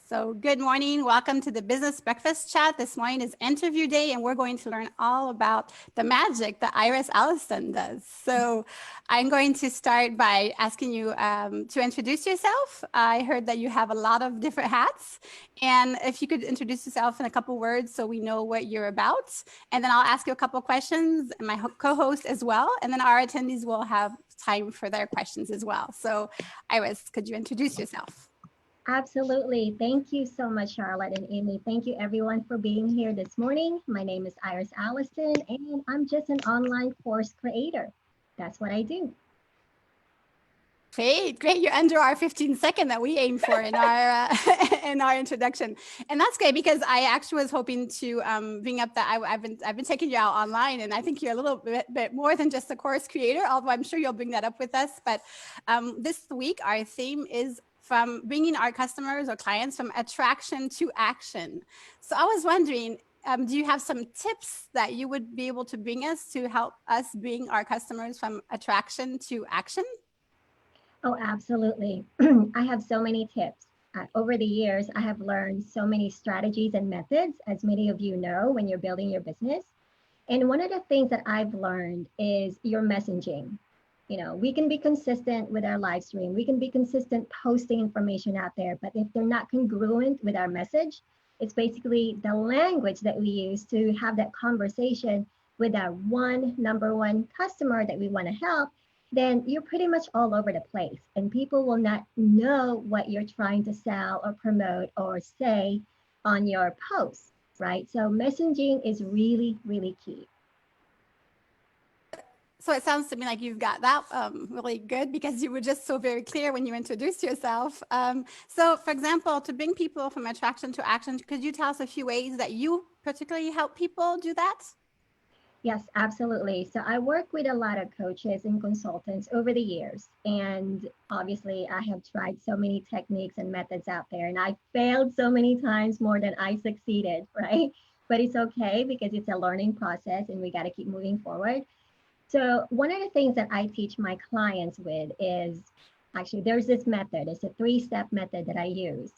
So good morning. Welcome to the Business Breakfast Chat. This morning is interview day, and we're going to learn all about the magic that Ires Alliston does. So I'm going to start by asking you to introduce yourself. I heard that you have a lot of different hats, and if you could introduce yourself in a couple words so we know what you're about. And then I'll ask you a couple questions, and my co-host as well. And then our attendees will have time for their questions as well. So Ires, could you introduce yourself? Absolutely. Thank you so much, Charlotte and Imie. Thank you everyone for being here this morning. My name is Ires Alliston, and I'm just an online course creator. That's what I do. Great. You're under our 15-second that we aim for in our in our introduction, and that's great because I actually was hoping to bring up that I've been taking you out online, and I think you're a little bit more than just a course creator. Although I'm sure you'll bring that up with us. But this week our theme is from bringing our customers or clients from attraction to action. So I was wondering, do you have some tips that you would be able to bring us to help us bring our customers from attraction to action? Oh, absolutely. I have so many tips. Over the years, I have learned so many strategies and methods, as many of you know, when you're building your business. And one of the things that I've learned is your messaging. You know, we can be consistent with our live stream. We can be consistent posting information out there, but if they're not congruent with our message, it's basically the language that we use to have that conversation with our number one customer that we want to help, then you're pretty much all over the place and people will not know what you're trying to sell or promote or say on your posts, right? So messaging is really, really key. So it sounds to me like you've got that really good because you were just so very clear when you introduced yourself. So for example, to bring people from attraction to action, could you tell us a few ways that you particularly help people do that? Yes, absolutely. So I work with a lot of coaches and consultants over the years. And obviously, I have tried so many techniques and methods out there, and I failed so many times more than I succeeded, right? But it's okay because it's a learning process and we got to keep moving forward. So, one of the things that I teach my clients with is actually there's this method, it's a 3-step method that I use.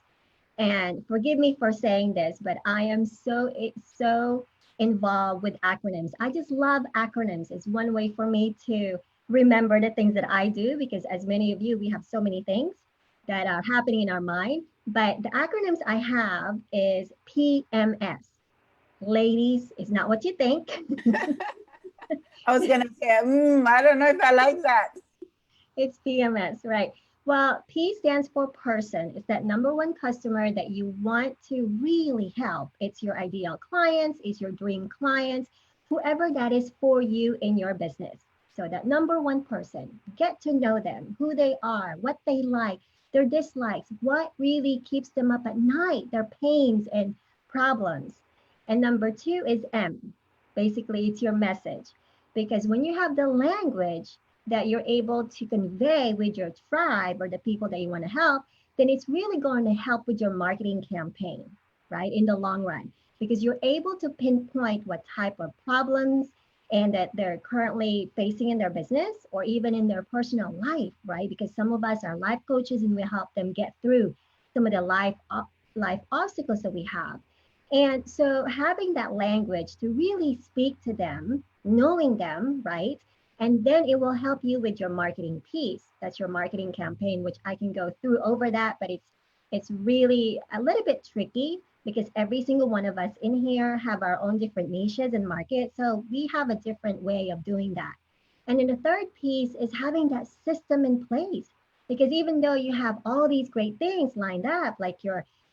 And forgive me for saying this, but I am so involved with acronyms. I just love acronyms. It's one way for me to remember the things that I do because as many of you, we have so many things that are happening in our mind. But the acronyms I have is PMS. Ladies, it's not what you think. I was going to say, I don't know if I like that. It's PMS, right? Well, P stands for person. It's that number one customer that you want to really help. It's your ideal clients, it's your dream clients, whoever that is for you in your business. So that number one person, get to know them, who they are, what they like, their dislikes, what really keeps them up at night, their pains and problems. And number 2 is M. Basically, it's your message. Because when you have the language that you're able to convey with your tribe or the people that you want to help, then it's really going to help with your marketing campaign, right? In the long run, because you're able to pinpoint what type of problems and that they're currently facing in their business or even in their personal life, right? Because some of us are life coaches and we help them get through some of the life obstacles that we have. And so having that language to really speak to them, knowing them, right? And then it will help you with your marketing piece. That's your marketing campaign, which I can go through over that, but it's really a little bit tricky because every single one of us in here have our own different niches and markets. So we have a different way of doing that. And then the third piece is having that system in place. Because even though you have all these great things lined up, like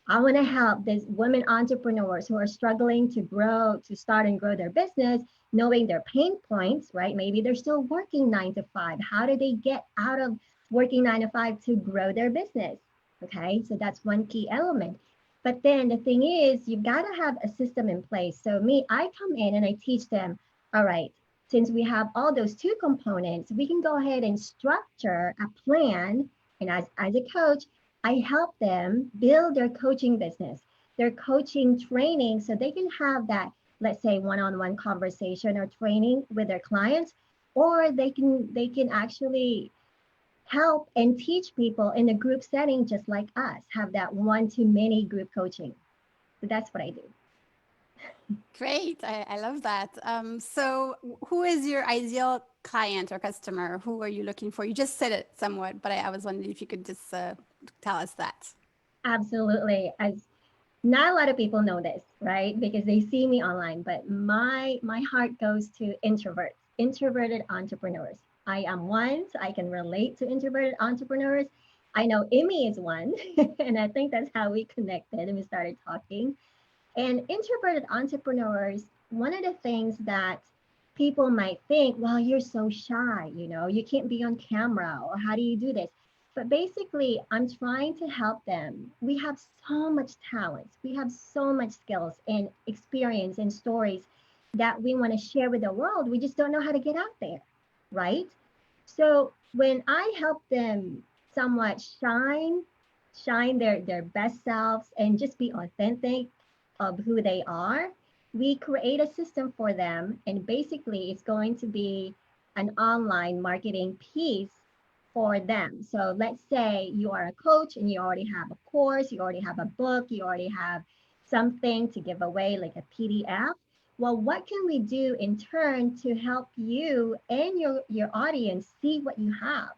I want to help these women entrepreneurs who are struggling to grow, to start and grow their business, knowing their pain points, right? Maybe they're still working 9 to 5. How do they get out of working 9 to 5 to grow their business? Okay, so that's one key element. But then the thing is, you've got to have a system in place. So I come in and I teach them, all right, since we have all those 2 components, we can go ahead and structure a plan. And as a coach, I help them build their coaching business, their coaching training, so they can have that, let's say, one-on-one conversation or training with their clients, or they can actually help and teach people in a group setting just like us, have that one-to-many group coaching. So that's what I do. Great. I love that. So who is your ideal client or customer? Who are you looking for? You just said it somewhat, but I was wondering if you could just tell us that. Absolutely. As not a lot of people know this, right? Because they see me online, but my heart goes to introverts, introverted entrepreneurs. I am one, so I can relate to introverted entrepreneurs. I know Imie is one, and I think that's how we connected and we started talking. And introverted entrepreneurs, one of the things that people might think, well, you're so shy, you can't be on camera, or how do you do this? But basically, I'm trying to help them. We have so much talent, we have so much skills and experience and stories that we want to share with the world. We just don't know how to get out there, right? So when I help them somewhat shine their best selves and just be authentic of who they are, we create a system for them. And basically, it's going to be an online marketing piece for them. So let's say you are a coach and you already have a course, you already have a book, you already have something to give away, like a PDF. Well, what can we do in turn to help you and your audience see what you have?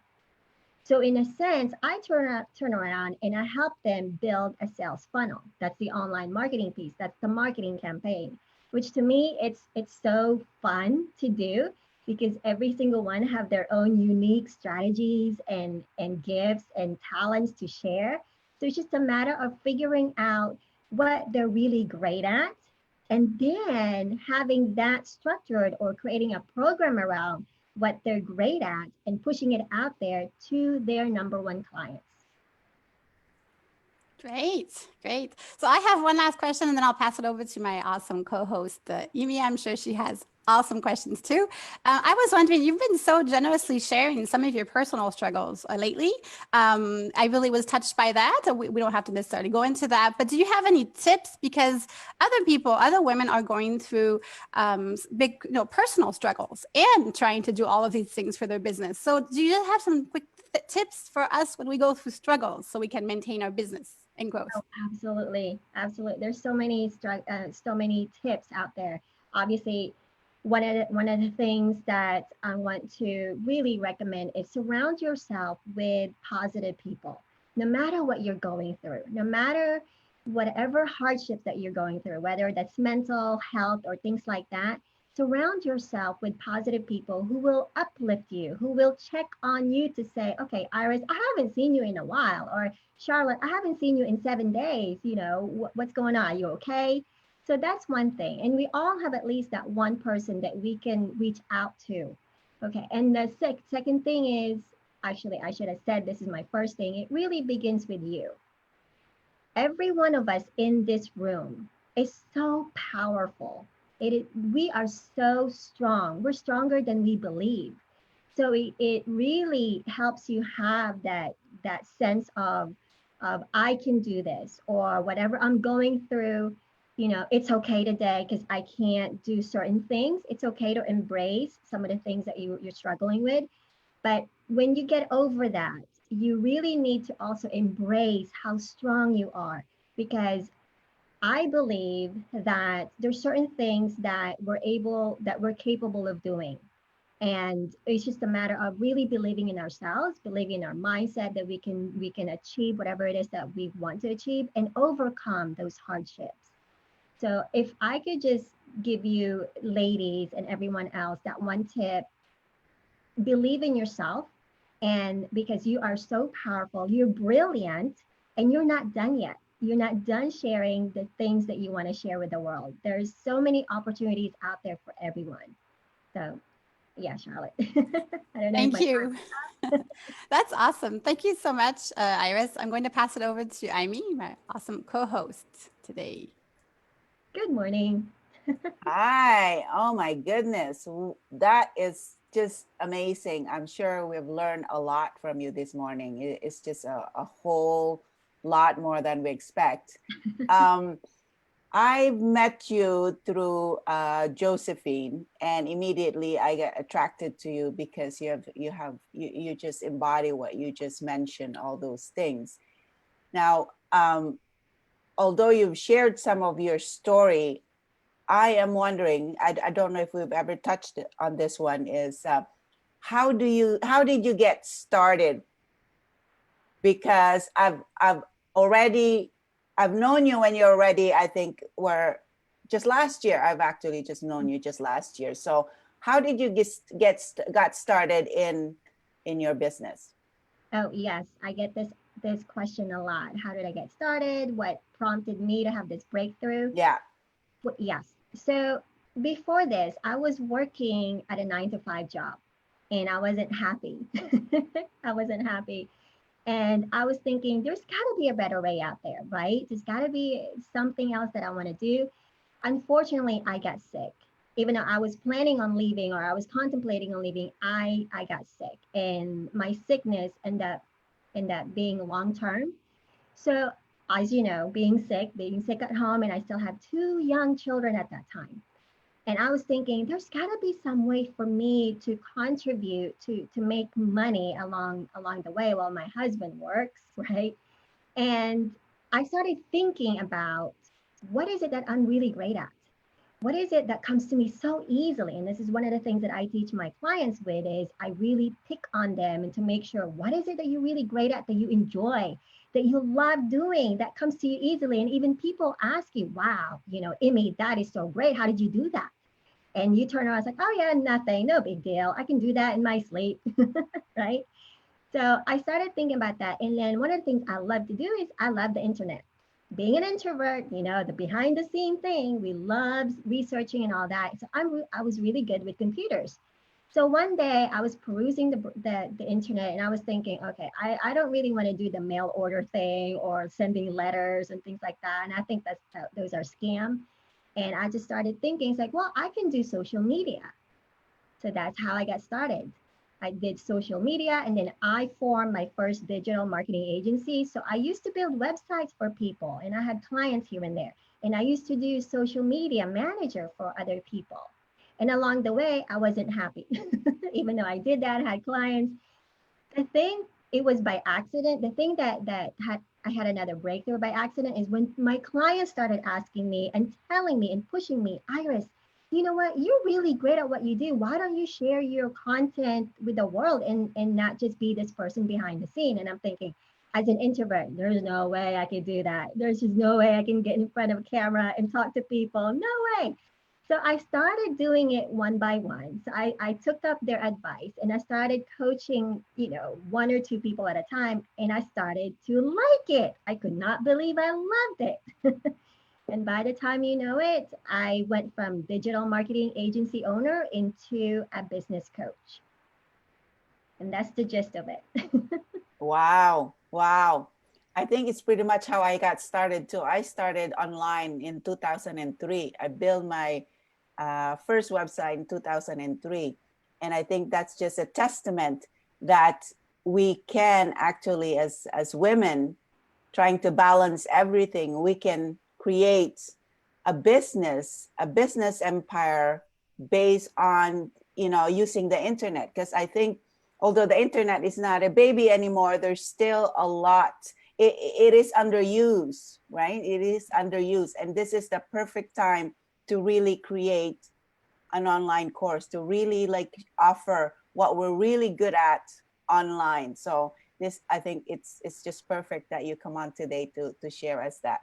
So in a sense, I turn around and I help them build a sales funnel. That's the online marketing piece. That's the marketing campaign, which to me, it's so fun to do because every single one have their own unique strategies and gifts and talents to share. So it's just a matter of figuring out what they're really great at, and then having that structured or creating a program around what they're great at and pushing it out there to their number one clients. Great, great. So I have one last question and then I'll pass it over to my awesome co-host, Imie. I'm sure she has awesome questions too. I was wondering, you've been so generously sharing some of your personal struggles lately. I really was touched by that. We don't have to necessarily go into that, but do you have any tips? Because other women are going through big, personal struggles and trying to do all of these things for their business. So do you have some quick tips for us when we go through struggles so we can maintain our business and growth? Oh, absolutely, absolutely. There's so many tips out there. Obviously, one of the things that I want to really recommend is surround yourself with positive people. No matter what you're going through, no matter whatever hardships that you're going through, whether that's mental health or things like that, surround yourself with positive people who will uplift you, who will check on you to say, okay, Iris, I haven't seen you in a while, or Charlotte, I haven't seen you in 7 days. What's going on? Are you okay? So that's one thing. And we all have at least that one person that we can reach out to. Okay. And the second thing is, actually, I should have said this is my first thing. It really begins with you. Every one of us in this room is so powerful. We are so strong. We're stronger than we believe. So it really helps you have that sense of I can do this, or whatever I'm going through, it's okay today because I can't do certain things. It's okay to embrace some of the things that you're struggling with. But when you get over that, you really need to also embrace how strong you are, because I believe that there's certain things that we're capable of doing. And it's just a matter of really believing in ourselves, believing in our mindset that we can achieve whatever it is that we want to achieve and overcome those hardships. So if I could just give you ladies and everyone else that one tip, believe in yourself. And because you are so powerful, you're brilliant, and you're not done yet. You're not done sharing the things that you want to share with the world. There's so many opportunities out there for everyone. So yeah, Charlotte. I don't know. Thank you. That's awesome. Thank you so much, Iris. I'm going to pass it over to Imie, my awesome co-host today. Good morning. Hi. Oh my goodness. That is just amazing. I'm sure we've learned a lot from you this morning. It's just a whole lot more than we expect. I met you through Josephine, and immediately I got attracted to you because you just embody what you just mentioned, all those things. Now, although you've shared some of your story, I am wondering, I don't know if we've ever touched on this one, is how did you get started? Because I've known you when you're already, I think were just last year. I've actually just known you just last year. So how did you got started in your business? Oh, yes, I get this question a lot. How did I get started? What prompted me to have this breakthrough? Yeah. Yes. So before this, I was working at a 9 to 5 job and I wasn't happy. I wasn't happy. And I was thinking, there's got to be a better way out there, right? There's got to be something else that I want to do. Unfortunately, I got sick. Even though I was planning on leaving or I was contemplating on leaving, I got sick. And my sickness ended up being long term. So, as you know, being sick at home, and I still have 2 young children at that time. And I was thinking, there's got to be some way for me to contribute to make money along the way while my husband works, right? And I started thinking about what is it that I'm really great at? What is it that comes to me so easily? And this is one of the things that I teach my clients with is I really pick on them and to make sure what is it that you're really great at, that you enjoy, that you love doing, that comes to you easily. And even people ask you, wow, Imie, that is so great. How did you do that? And you turn around, it's like, oh yeah, nothing, no big deal. I can do that in my sleep, right? So I started thinking about that. And then one of the things I love to do is I love the internet. Being an introvert, the behind the scene thing, we love researching and all that. So I was really good with computers. So one day I was perusing the internet and I was thinking, okay, I don't really want to do the mail order thing or sending letters and things like that. And I think those are scam. And I just started thinking, it's like, well, I can do social media. So that's how I got started. I did social media and then I formed my first digital marketing agency. So I used to build websites for people and I had clients here and there. And I used to do social media manager for other people. And along the way, I wasn't happy. Even though I did that, I had clients. I think it was by accident. The thing that I had another breakthrough by accident is when my clients started asking me and telling me and pushing me, Ires, you know what? You're really great at what you do. Why don't you share your content with the world and not just be this person behind the scene? And I'm thinking, as an introvert, there's no way I could do that. There's just no way I can get in front of a camera and talk to people. No way. So I started doing it one by one. So I took up their advice and I started coaching, 1 or 2 people at a time. And I started to like it. I could not believe I loved it. And by the time you know it, I went from digital marketing agency owner into a business coach. And that's the gist of it. Wow. Wow. I think it's pretty much how I got started too. I started online in 2003. I built my first website in 2003. And I think that's just a testament that we can actually, as women, trying to balance everything, we can create a business empire based on, using the internet. Because I think although the internet is not a baby anymore, there's still a lot. It is underused, right? It is underused. And this is the perfect time to really create an online course, to really offer what we're really good at online. So this, I think it's just perfect that you come on today to share us that.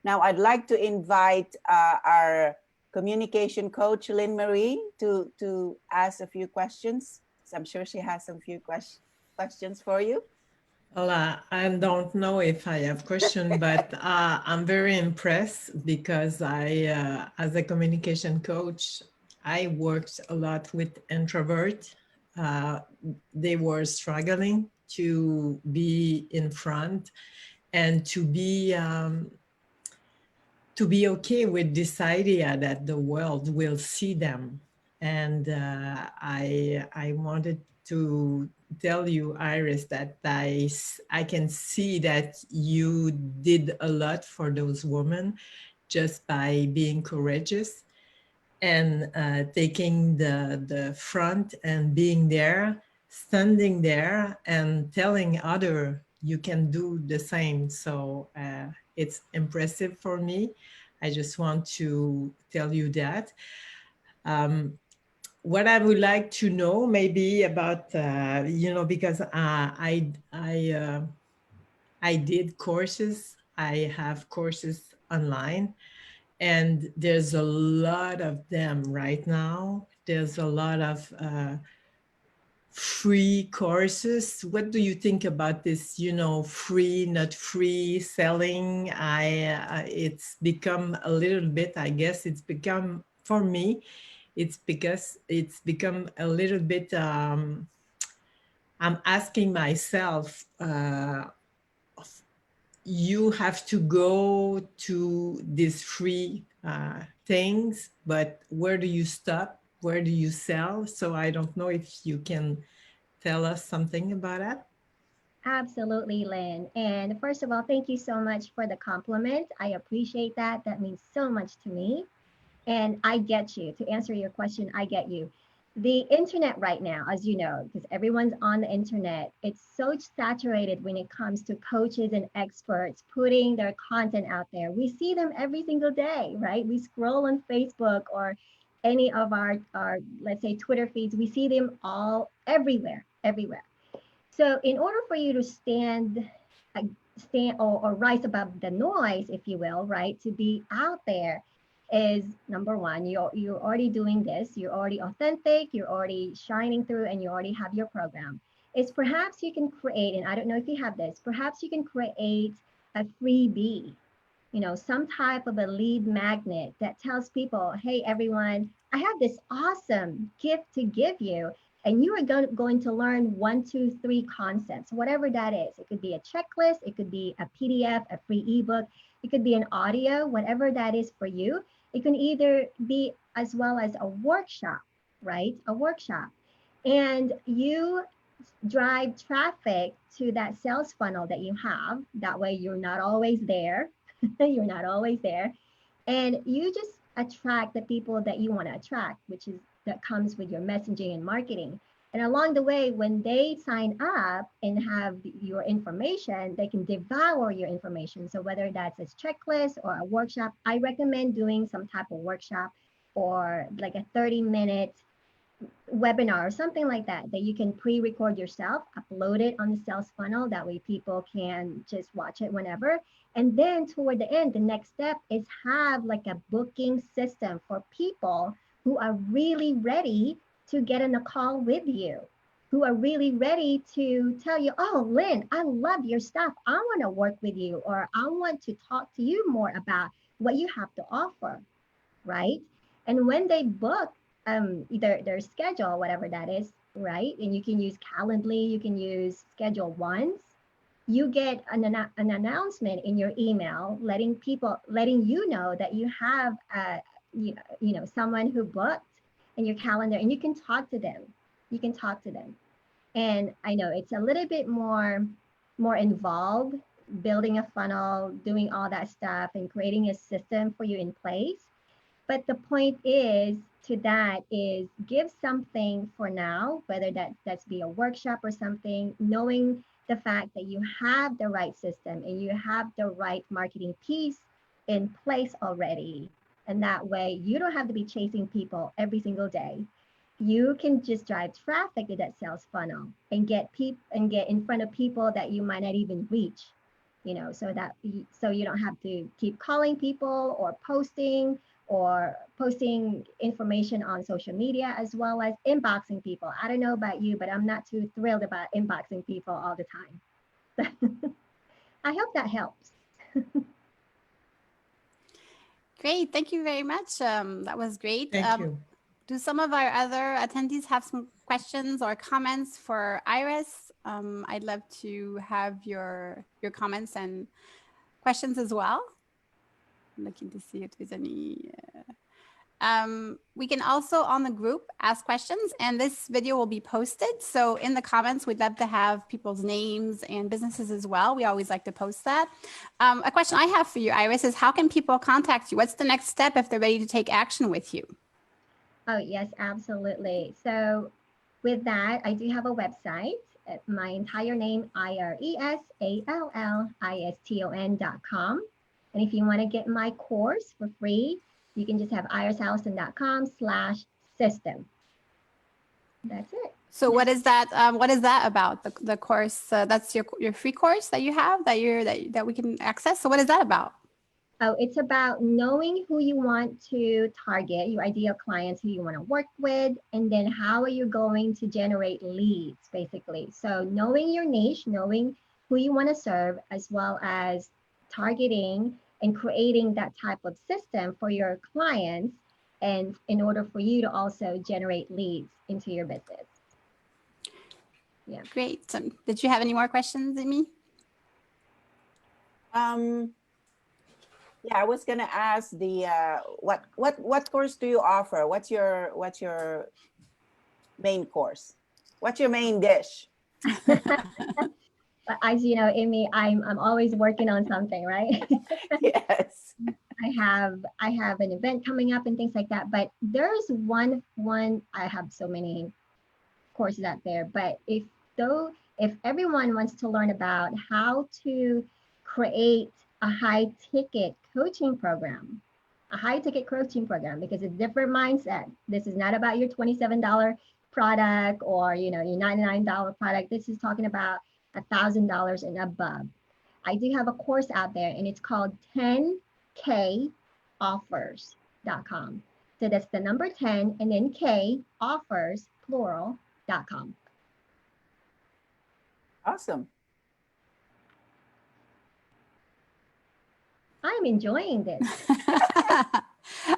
Now I'd like to invite our communication coach, Lynn Marie, to ask a few questions. So I'm sure she has some few questions for you. Well, I don't know if I have question, but I'm very impressed because I, as a communication coach, I worked a lot with introverts. They were struggling to be in front and to be okay with this idea that the world will see them. And I wanted to tell you, Ires, that I can see that you did a lot for those women just by being courageous and taking the front and being there, standing there and telling other you can do the same. So it's impressive for me. I just want to tell you that. What I would like to know maybe about, because I did courses, I have courses online, and there's a lot of them right now. There's a lot of free courses. What do you think about this, free, not free selling? It's become a little bit, I guess it's become, for me, it's because it's become a little bit, I'm asking myself, you have to go to these free things, but where do you stop? Where do you sell? So I don't know if you can tell us something about that. Absolutely, Lynn. And first of all, thank you so much for the compliment. I appreciate that. That means so much to me. And I get you. To answer your question, I get you. The internet right now, as you know, because everyone's on the internet, it's so saturated when it comes to coaches and experts putting their content out there. We see them every single day, right? We scroll on Facebook or any of our let's say Twitter feeds. We see them all everywhere, everywhere. So in order for you to stand or rise above the noise, if you will, right, to be out there is number one, you're already doing this, you're already authentic, you're already shining through, and you already have your program. Is perhaps you can create, and I don't know if you have this, perhaps you can create a freebie, some type of a lead magnet that tells people, hey, everyone, I have this awesome gift to give you. And you are going to learn 1, 2, 3 concepts, whatever that is. It could be a checklist, it could be a PDF, a free ebook, it could be an audio, whatever that is for you. It can either be as well as a workshop, right? A workshop. And you drive traffic to that sales funnel that you have. That way you're not always there. You're not always there. And you just attract the people that you want to attract, which is that comes with your messaging and marketing. And along the way, when they sign up and have your information, they can devour your information. So whether that's a checklist or a workshop, I recommend doing some type of workshop or like a 30-minute webinar or something like that, that you can pre-record yourself, upload it on the sales funnel. That way people can just watch it whenever. And then toward the end, the next step is have like a booking system for people who are really ready to get on a call with you, who are really ready to tell you, oh, Lynn, I love your stuff. I want to work with you, or I want to talk to you more about what you have to offer, right? And when they book either their schedule, whatever that is, right? And you can use Calendly, you can use Schedule Once. You get an announcement in your email letting you know that you have someone who booked in your calendar, and you can talk to them. You can talk to them. And I know it's a little bit more involved, building a funnel, doing all that stuff, and creating a system for you in place. But the point is give something for now, whether that's be a workshop or something, knowing the fact that you have the right system and you have the right marketing piece in place already. And that way you don't have to be chasing people every single day. You can just drive traffic to that sales funnel and get in front of people that you might not even reach, so you don't have to keep calling people or posting information on social media, as well as inboxing people. I don't know about you, but I'm not too thrilled about inboxing people all the time. I hope that helps. Great. Thank you very much. That was great. Thank you. Do some of our other attendees have some questions or comments for Ires? I'd love to have your comments and questions as well. I'm looking to see if there's any. We can also on the group ask questions, and this video will be posted. So in the comments, we'd love to have people's names and businesses as well. We always like to post that. A question I have for you, Iris, is how can people contact you? What's the next step if they're ready to take action with you? Oh, yes, absolutely. So with that, I do have a website. My entire name, IresAlliston.com. And if you want to get my course for free, you can just have iresalliston.com/system. That's it. So what is that? What is that about? The course that's your free course that you have that we can access. So what is that about? Oh, it's about knowing who you want to target, your ideal clients, who you want to work with, and then how are you going to generate leads, basically. So knowing your niche, knowing who you want to serve, as well as targeting and creating that type of system for your clients, and in order for you to also generate leads into your business. Yeah. Great. Did you have any more questions, Imie? Yeah, I was gonna ask the what course do you offer? What's your main course? What's your main dish? As you know, Imie, I'm always working on something, right? Yes. I have an event coming up and things like that. But there's one I have so many courses out there. But if everyone wants to learn about how to create a high ticket coaching program, because it's a different mindset. This is not about your $27 product or your $99 product. This is talking about $1,000 and above. I do have a course out there, and it's called 10koffers.com. So that's the number 10 and then K offers plural.com. Awesome. I'm enjoying this.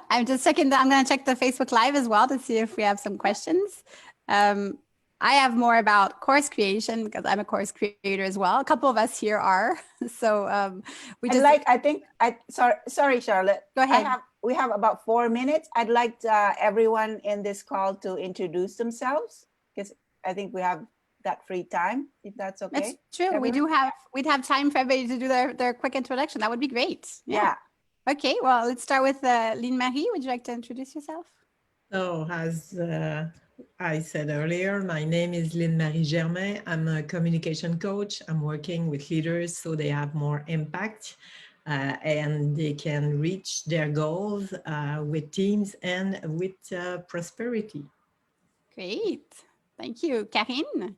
I'm just checking I'm going to check the Facebook Live as well to see if we have some questions. I have more about course creation because I'm a course creator as well. A couple of us here are. So sorry, Charlotte. Go ahead. We have about 4 minutes. I'd like everyone in this call to introduce themselves because I think we have that free time, if that's okay. That's true. Everyone? We'd have time for everybody to do their quick introduction. That would be great. Yeah. Okay, well, let's start with Lynn-Marie. Would you like to introduce yourself? So as I said earlier, my name is Lynn-Marie Germain. I'm a communication coach. I'm working with leaders so they have more impact and they can reach their goals with teams and with prosperity. Great. Thank you. Karine?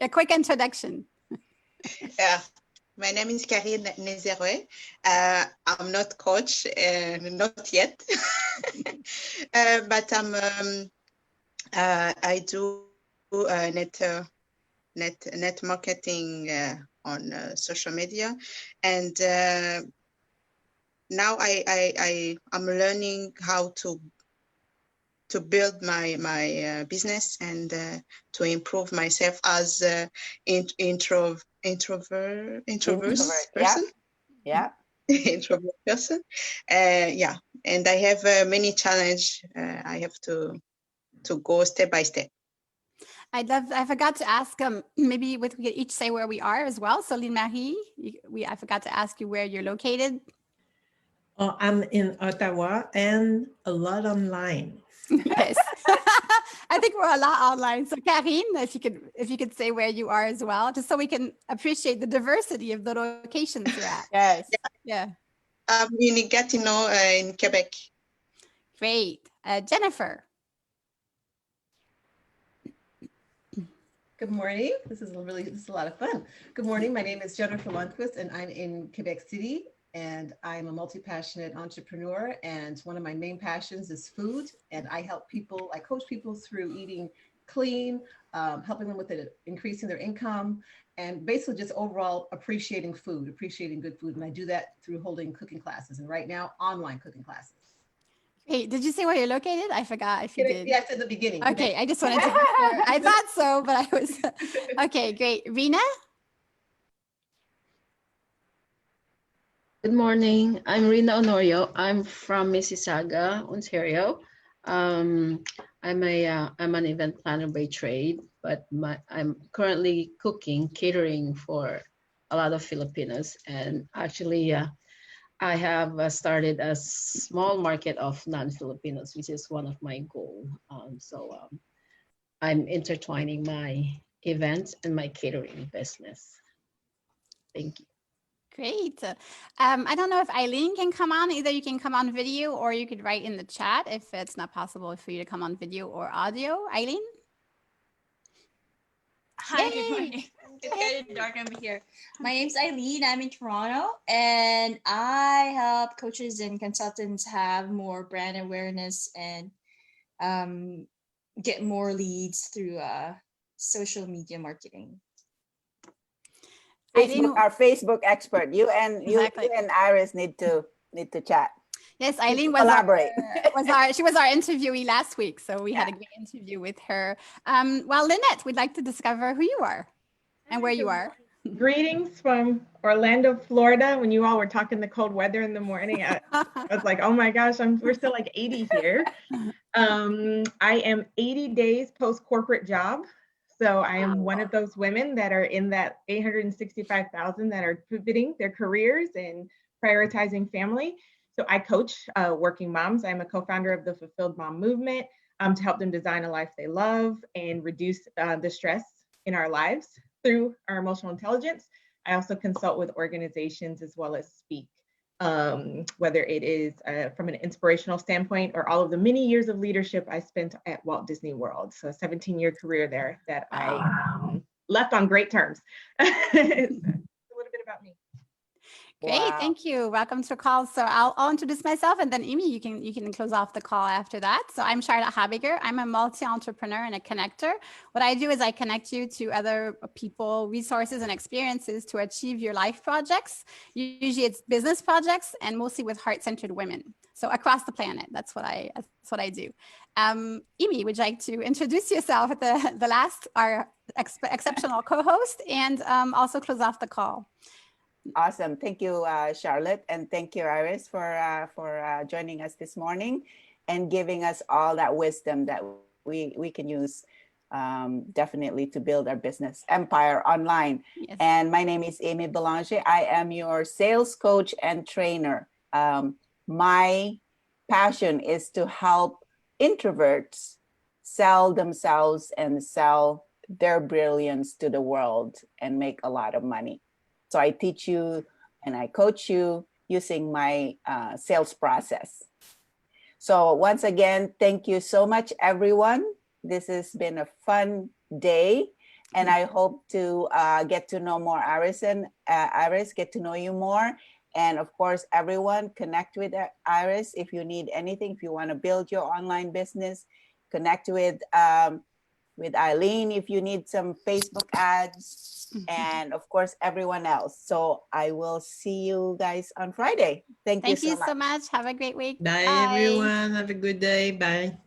A quick introduction. Yeah. My name is Karine Nézereux. I'm not coach, not yet, but I do net marketing on social media, and now I'm learning how to build my business and to improve myself as introvert person. Yeah. Introvert person. Yeah, and I have many challenge. I have to go step by step. I forgot to ask maybe we could each say where we are as well. So Lynn-Marie, I forgot to ask you where you're located. Oh, I'm in Ottawa and a lot online. Yes. I think we're a lot online. So Karine, if you could say where you are as well, just so we can appreciate the diversity of the locations you're at. Yes. Yeah. I'm in Gatineau in Quebec. Great. Jennifer. Good morning. This is a lot of fun. Good morning. My name is Jennifer Lundqvist and I'm in Quebec City. And I'm a multi-passionate entrepreneur, and one of my main passions is food. And I coach people through eating clean, helping them with increasing their income, and basically just overall appreciating good food. And I do that through holding cooking classes, and right now, online cooking classes. Hey, did you say where you're located? I forgot if you did. Yes, at the beginning. Okay, I just wanted to be sure. I thought so, but I was, okay, great. Rena? Good morning. I'm Rina Honorio. I'm from Mississauga, Ontario. I'm an event planner by trade, but I'm currently cooking, catering for a lot of Filipinos. And actually, I have started a small market of non-Filipinos, which is one of my goals. I'm intertwining my events and my catering business. Thank you. Great. I don't know if Eileen can come on. Either you can come on video or you could write in the chat if it's not possible for you to come on video or audio. Eileen? Hi, Yay! good morning. It's kind of dark over here. My name's Eileen. I'm in Toronto, and I help coaches and consultants have more brand awareness and get more leads through social media marketing. Facebook, our Facebook expert. You and Exactly. you and Ires need to chat. Yes, Eileen Collaborate. she was our interviewee last week, so we had a great interview with her. Well, Lynette, we'd like to discover who you are and where you are. Greetings from Orlando, Florida. When you all were talking the cold weather in the morning, I was like, oh my gosh, we're still like 80 here. I am 80 days post-corporate job. So I am one of those women that are in that 865,000 that are pivoting their careers and prioritizing family. So I coach working moms. I'm a co-founder of the Fulfilled Mom Movement to help them design a life they love and reduce the stress in our lives through our emotional intelligence. I also consult with organizations as well as speak, whether it is from an inspirational standpoint or all of the many years of leadership I spent at Walt Disney World. So a 17-year career there that I left on great terms. It's a little bit about me. Great, Wow. thank you. Welcome to the call. So I'll introduce myself, and then Imie, you can close off the call after that. So I'm Charlotte Habegger. I'm a multi-entrepreneur and a connector. What I do is I connect you to other people, resources, and experiences to achieve your life projects. Usually it's business projects, and mostly with heart-centered women. So across the planet, that's what I do. Imie, would you like to introduce yourself at the last, our exceptional co-host, and also close off the call? Awesome. Thank you, Charlotte. And thank you, Ires, for joining us this morning and giving us all that wisdom that we can use definitely to build our business empire online. Yes. And my name is Imie Belanger. I am your sales coach and trainer. My passion is to help introverts sell themselves and sell their brilliance to the world and make a lot of money. So I teach you and I coach you using my sales process. So once again, thank you so much, everyone. This has been a fun day, and I hope to get to know more Ires, get to know you more. And of course, everyone, connect with Ires if you need anything. If you want to build your online business, connect with Eileen if you need some Facebook ads, and of course everyone else. So I will see you guys on Friday. Thank you so much. Have a great week. Bye, everyone. Have a good day. Bye.